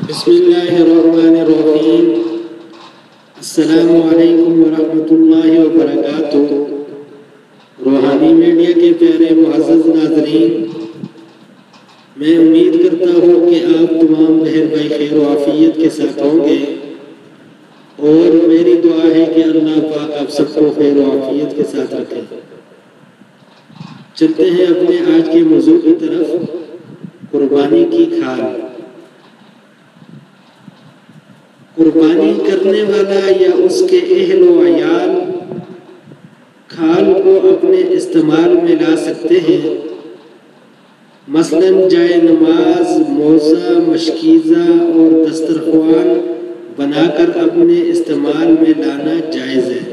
بسم اللہ الرحمن الرحیم۔ السلام علیکم ورحمۃ اللہ وبرکاتہ۔ روحانی میڈیا کے پیارے معزز ناظرین، میں امید کرتا ہوں کہ آپ تمام بہن بھائی خیر و عافیت کے ساتھ ہوں گے، اور میری دعا ہے کہ اللہ پاک آپ سب کو خیر و عافیت کے ساتھ رکھے۔ چلتے ہیں اپنے آج کے موضوع کی طرف، قربانی کی کھال۔ قربانی کرنے والا یا اس کے اہل و عیال کھال کو اپنے استعمال میں لا سکتے ہیں، مثلاً جائے نماز، موزہ، مشکیزہ اور دسترخوان بنا کر اپنے استعمال میں لانا جائز ہے۔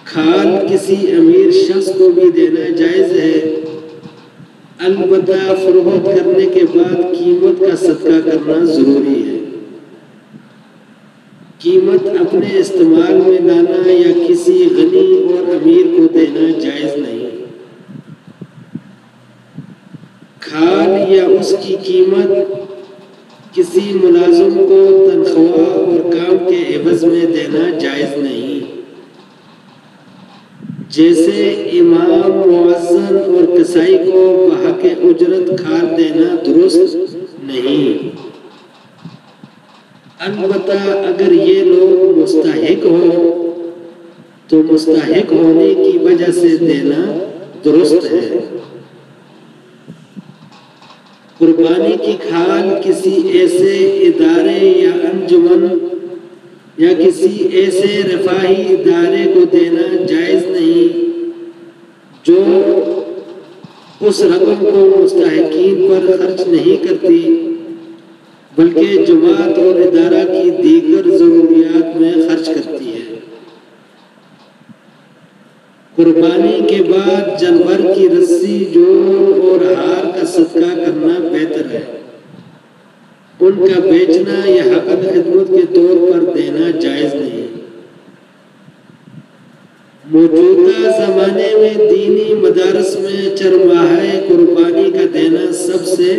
کھال کسی امیر شخص کو بھی دینا جائز ہے، البتہ فروخت کرنے کے بعد قیمت کا صدقہ کرنا ضروری ہے۔ قیمت اپنے استعمال میں لانا یا کسی غنی اور امیر کو دینا جائز نہیں۔ کھال یا اس کی قیمت کسی ملازم کو تنخواہ اور کام کے عوض میں دینا جائز نہیں، جیسے امام، مؤذن اور قصائی کو بحق اجرت کھال دینا درست نہیں۔ البتہ اگر یہ لوگ مستحق ہوں تو مستحق ہونے کی وجہ سے دینا درست ہے۔ قربانی کی کھال کسی ایسے ادارے یا انجمن یا کسی ایسے رفاہی ادارے کو دینا جائز نہیں جو اس رقم کو مستحقین پر خرچ نہیں کرتی، بلکہ جماعت اور ادارہ کی دیگر ضروریات میں خرچ کرتی ہے۔ قربانی کے بعد جانور کی رسی، جوڑ اور ہار کا صدقہ کرنا بہتر ہے۔ ان کا بیچنا یا حقل خدمت کے طور پر دینا جائز نہیں۔ موجودہ زمانے میں دینی مدارس میں چرماہے قربانی کا دینا سب سے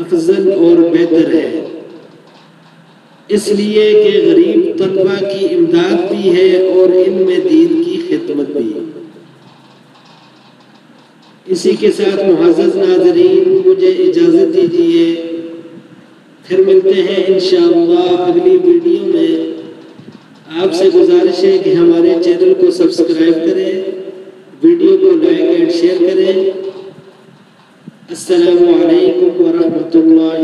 افضل اور بہتر ہے، اس لیے کہ غریب طلبہ کی امداد بھی ہے اور ان میں دین کی خدمت بھی۔ اسی کے ساتھ معزز ناظرین، مجھے اجازت دیجیے، پھر ملتے ہیں انشاءاللہ اگلی ویڈیو میں۔ آپ سے گزارش ہے کہ ہمارے چینل کو سبسکرائب کریں، ویڈیو کو لائک اینڈ شیئر کریں۔ السلام علیکم ورحمۃ اللہ